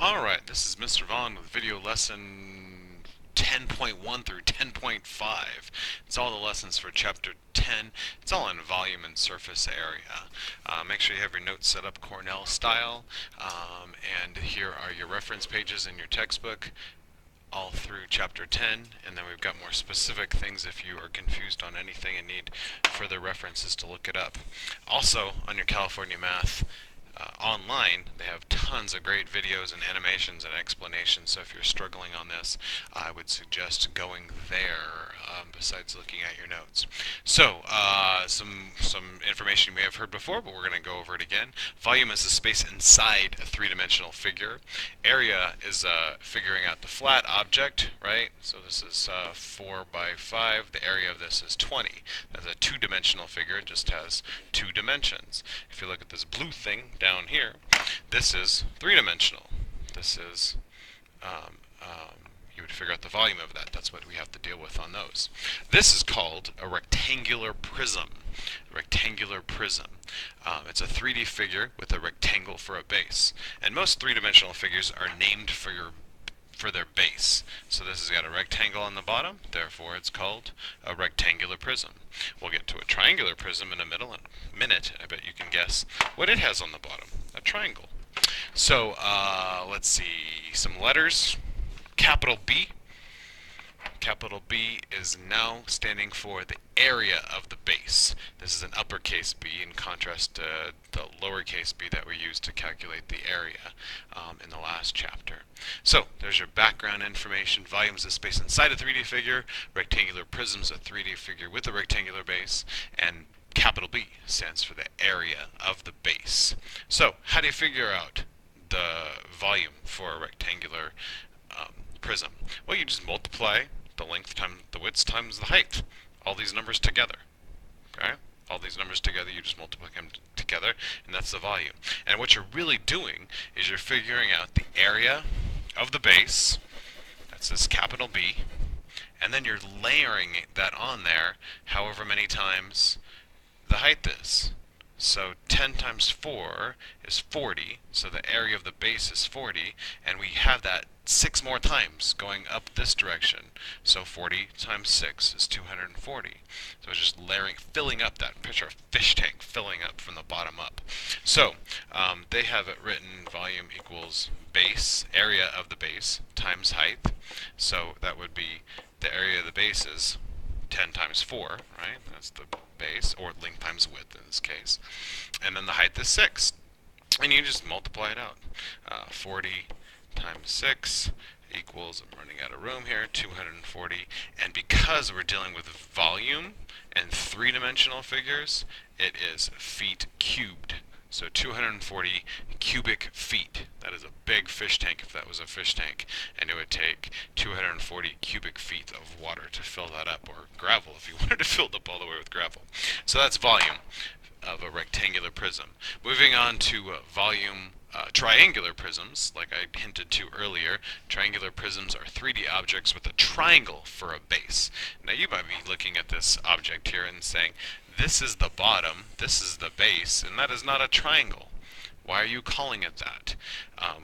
Alright, this is Mr. Vaughn with video lesson 10.1 through 10.5. It's all the lessons for chapter 10. It's all on volume and surface area. Make sure you have your notes set up Cornell style. And here are your reference pages in your textbook all through chapter 10, and then we've got more specific things if you are confused on anything and need further references to look it up. Also, on your California Math online, they have tons of great videos and animations and explanations. So if you're struggling on this, I would suggest going there besides looking at your notes. So some information you may have heard before, but we're going to go over it again. Volume is the space inside a three-dimensional figure. Area is figuring out the flat object, right? So this is 4 by 5. The area of this is 20. That's a two-dimensional figure. It just has two dimensions. If you look at this blue thing down here, this is three-dimensional. This is you would figure out the volume of that. That's what we have to deal with on those. This is called a rectangular prism. A rectangular prism. It's a 3D figure with a rectangle for a base. And most three-dimensional figures are named for their base. So this has got a rectangle on the bottom, therefore it's called a rectangular prism. We'll get to a triangular prism in a minute. I bet you can guess what it has on the bottom. A triangle. So let's see, some letters. Capital B. Capital B is now standing for the area of the base. This is an uppercase B in contrast to the lowercase b that we used to calculate the area in the last chapter. So there's your background information. Volume is the space inside a 3D figure. Rectangular prism is a 3D figure with a rectangular base. And capital B stands for the area of the base. So how do you figure out the volume for a rectangular prism? Well, you just multiply the length times the width times the height. All these numbers together. Okay? All these numbers together, you just multiply them together, and that's the volume. And what you're really doing is you're figuring out the area of the base, that's this capital B, and then you're layering that on there however many times the height is. So 10 times 4 is 40, so the area of the base is 40, and we have that 6 more times going up this direction. So 40 times 6 is 240. So it's just layering, filling up that picture of fish tank, filling up from the bottom up. So they have it written volume equals base, area of the base, times height. So that would be the area of the base is 10 times 4, right? That's the base, or length times width in this case. And then the height is 6. And you just multiply it out. 40 times 6 equals, I'm running out of room here, 240. And because we're dealing with volume and three-dimensional figures, it is feet cubed. So 240 cubic feet. That is a big fish tank if that was a fish tank. And it would take 240 cubic feet of water to fill that up, or gravel if you wanted to fill it up all the way with gravel. So that's volume of a rectangular prism. Moving on to volume triangular prisms, like I hinted to earlier. Triangular prisms are 3D objects with a triangle for a base. Now you might be looking at this object here and saying, this is the bottom, this is the base, and that is not a triangle. Why are you calling it that?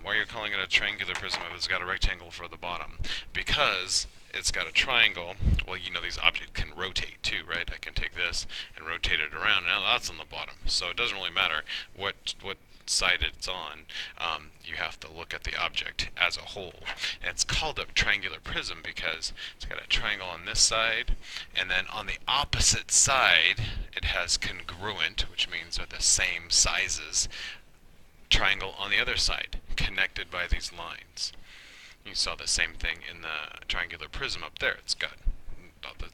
Why are you calling it a triangular prism if it's got a rectangle for the bottom? Because it's got a triangle. Well, you know these objects can rotate too, right? I can take this and rotate it around. Now that's on the bottom. So it doesn't really matter what side it's on. You have to look at the object as a whole. And it's called a triangular prism because it's got a triangle on this side, and then on the opposite side it has congruent, which means they're the same sizes, triangle on the other side, connected by these lines. You saw the same thing in the triangular prism up there. It's got the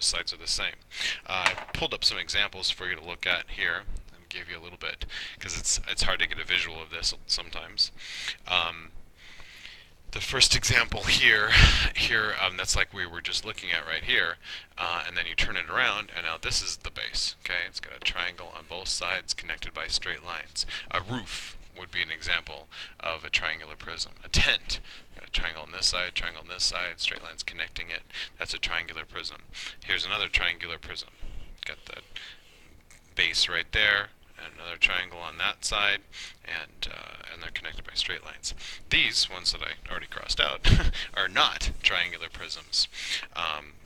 sides are the same. I pulled up some examples for you to look at here. Give you a little bit because it's hard to get a visual of this sometimes. The first example here, that's like we were just looking at right here, and then you turn it around, and now this is the base. Okay, it's got a triangle on both sides connected by straight lines. A roof would be an example of a triangular prism. A tent, got a triangle on this side, triangle on this side, straight lines connecting it. That's a triangular prism. Here's another triangular prism. Got the base right there, and another triangle on that side, and they're connected by straight lines. These ones that I already crossed out are not triangular prisms.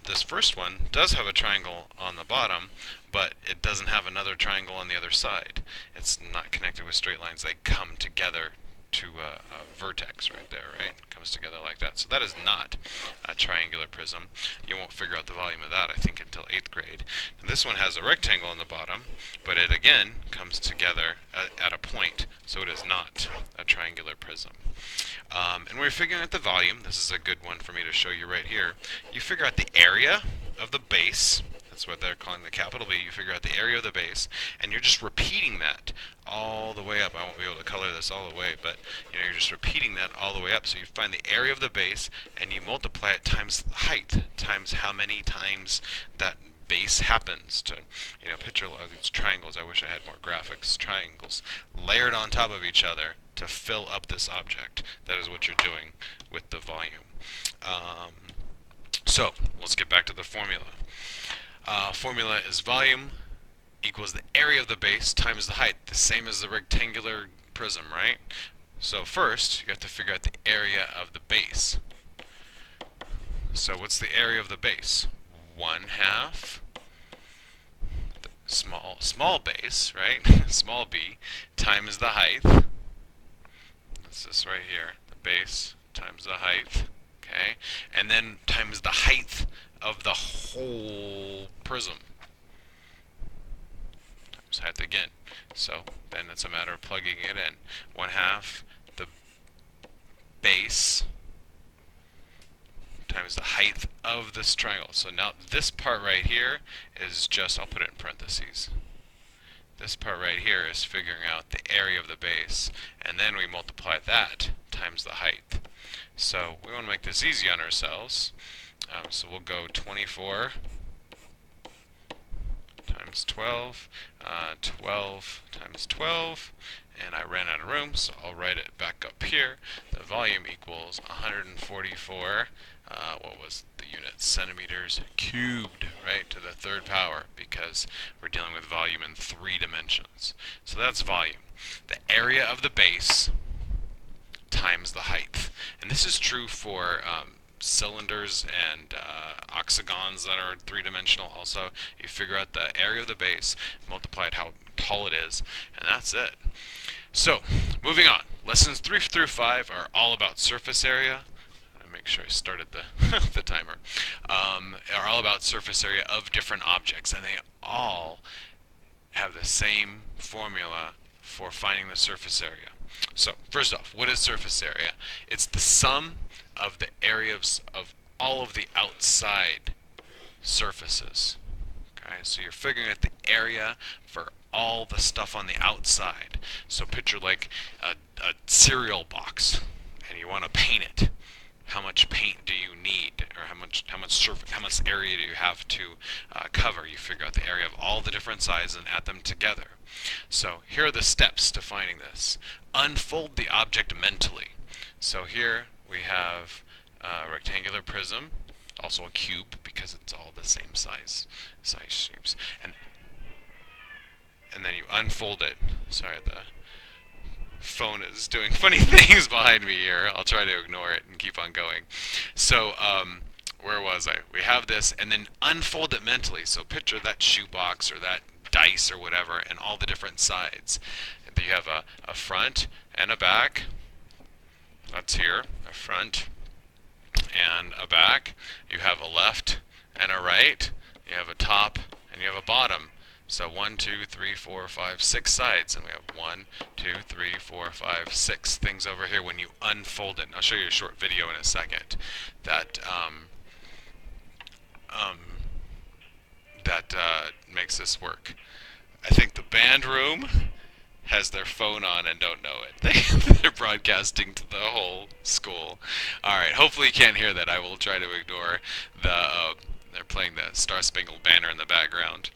This first one does have a triangle on the bottom, but it doesn't have another triangle on the other side. It's not connected with straight lines. They come together to a vertex right there, right? It comes together like that. So that is not a triangular prism. You won't figure out the volume of that, I think, until 8th grade. And this one has a rectangle on the bottom, but it again comes together at a point, so it is not a triangular prism. And we're figuring out the volume. This is a good one for me to show you right here. You figure out the area of the base. That's what they're calling the capital B. You figure out the area of the base, and you're just repeating that all the way up. I won't be able to color this all the way, but you're just repeating that all the way up. So you find the area of the base, and you multiply it times the height, times how many times that base happens to, picture a lot of these triangles. I wish I had more graphics. Triangles layered on top of each other to fill up this object. That is what you're doing with the volume. So let's get back to the formula. Formula is volume equals the area of the base times the height, the same as the rectangular prism, right? So first, you have to figure out the area of the base. So what's the area of the base? 1/2 the small base, right? Small b times the height. That's this right here, the base times the height, okay? And then times the height of the whole prism times height again. So then it's a matter of plugging it in. 1/2 the base times the height of this triangle. So now this part right here is just, I'll put it in parentheses. This part right here is figuring out the area of the base, and then we multiply that times the height. So we want to make this easy on ourselves. So we'll go 24 times 12, 12 times 12, and I ran out of room, so I'll write it back up here. The volume equals 144, what was the unit? Centimeters cubed, right, to the 3rd power, because we're dealing with volume in 3 dimensions. So that's volume. The area of the base times the height. And this is true for cylinders and octagons that are 3-dimensional also. You figure out the area of the base, multiply it how tall it is, and that's it. So, moving on. Lessons 3 through 5 are all about surface area. Make sure I started the, the timer. Are all about surface area of different objects, and they all have the same formula for finding the surface area. So, first off, what is surface area? It's the sum of the areas of all of the outside surfaces. Okay, so you're figuring out the area for all the stuff on the outside. So picture like a cereal box, and you want to paint it. How much paint do you need, or how much area do you have to cover? You figure out the area of all the different sizes and add them together. So here are the steps to finding this. Unfold the object mentally. So here we have a rectangular prism, also a cube because it's all the same size shapes, and then you unfold it. Sorry, the phone is doing funny things behind me here. I'll try to ignore it and keep on going. So where was I? We have this, and then unfold it mentally. So picture that shoebox or that dice or whatever, and all the different sides. And you have a front and a back. That's here, a front and a back. You have a left and a right. You have a top and you have a bottom. So 1, 2, 3, 4, 5, 6 sides, and we have 1, 2, 3, 4, 5, 6 things over here when you unfold it. And I'll show you a short video in a second that makes this work. I think the band room has their phone on and don't know it. They're broadcasting to the whole school. Alright, hopefully you can't hear that. I will try to ignore the, they're playing the Star Spangled Banner in the background.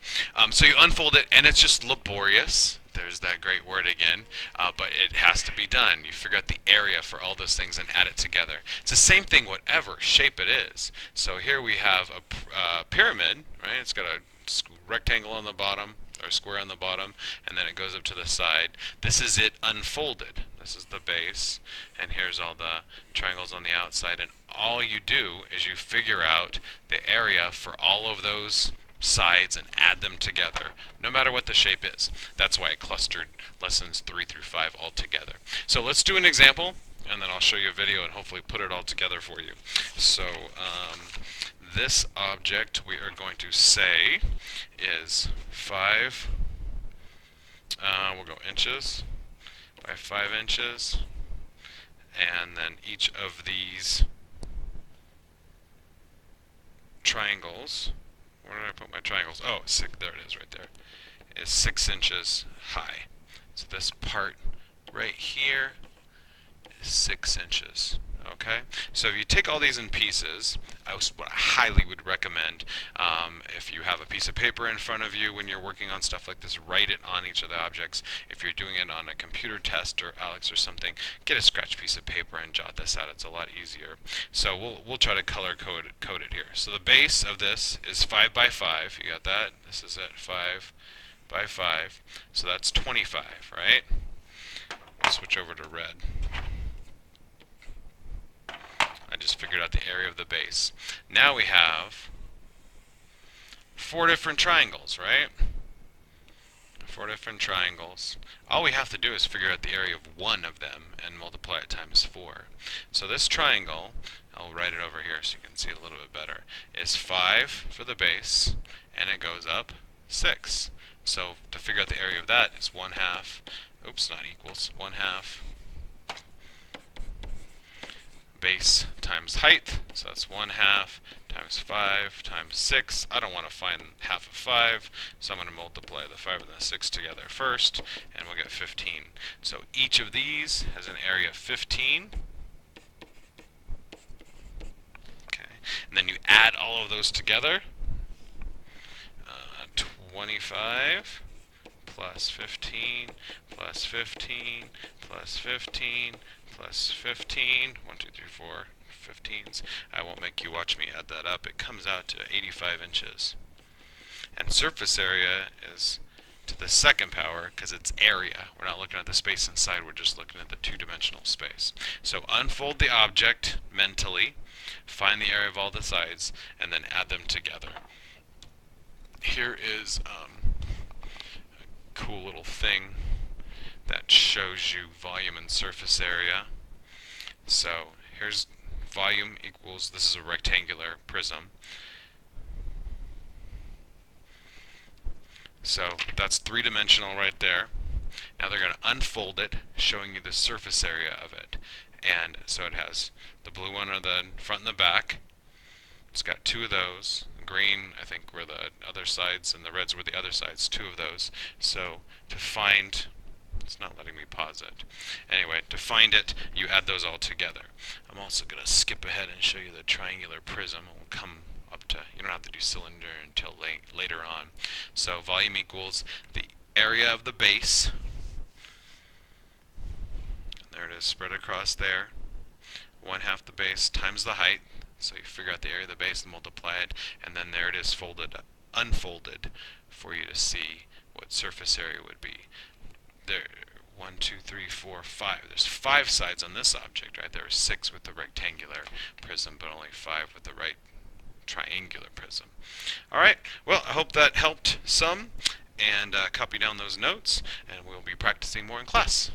So you unfold it, and it's just laborious. There's that great word again, but it has to be done. You figure out the area for all those things and add it together. It's the same thing whatever shape it is. So here we have a pyramid, right? It's got a rectangle on the bottom, or square on the bottom, and then it goes up to the side. This is it unfolded. This is the base, and here's all the triangles on the outside, and all you do is you figure out the area for all of those sides and add them together, no matter what the shape is. That's why I clustered lessons 3 through 5 all together. So let's do an example, and then I'll show you a video and hopefully put it all together for you. So this object we are going to say is 5, we'll go inches by 5 inches, and then each of these triangles, where did I put my triangles? Oh, there it is right there, is 6 inches high. So this part right here is 6 inches. Okay, so if you take all these in pieces, what I highly would recommend, if you have a piece of paper in front of you when you're working on stuff like this, write it on each of the objects. If you're doing it on a computer test or Alex or something, get a scratch piece of paper and jot this out. It's a lot easier. So we'll try to color code it here. So the base of this is 5 by 5. You got that? This is at 5 by 5. So that's 25, right? We'll switch over to red. I just figured out the area of the base. Now we have 4 different triangles, right? 4 different triangles. All we have to do is figure out the area of one of them and multiply it times 4. So this triangle, I'll write it over here so you can see it a little bit better, is 5 for the base, and it goes up 6. So to figure out the area of that is 1/2, oops, not equals, 1/2 base times height, so that's 1/2 times 5 times 6. I don't want to find half of 5, so I'm going to multiply the 5 and the 6 together first, and we'll get 15. So each of these has an area of 15. Okay, and then you add all of those together. 25 plus 15 plus 15 plus 15 plus 15, 1, 2, 3, 4, 15s. I won't make you watch me add that up. It comes out to 85 inches. And surface area is to the second power because it's area. We're not looking at the space inside, we're just looking at the two-dimensional space. So unfold the object mentally, find the area of all the sides, and then add them together. Here is a cool little thing that shows you volume and surface area. So here's volume equals, this is a rectangular prism. So that's 3-dimensional right there. Now they're going to unfold it, showing you the surface area of it. And so it has the blue one on the front and the back. It's got 2 of those. Green, I think, were the other sides, and the reds were the other sides, 2 of those. So to find, it's not letting me pause it. Anyway, to find it, you add those all together. I'm also going to skip ahead and show you the triangular prism. We'll come up to, you don't have to do cylinder until later on. So volume equals the area of the base. There it is, spread across there. 1/2 the base times the height. So you figure out the area of the base and multiply it, and then there it is unfolded for you to see what surface area would be. There, 1, 2, 3, 4, 5. There's 5 sides on this object, right? There are 6 with the rectangular prism, but only 5 with the right triangular prism. All right. Well, I hope that helped some, and copy down those notes, and we'll be practicing more in class.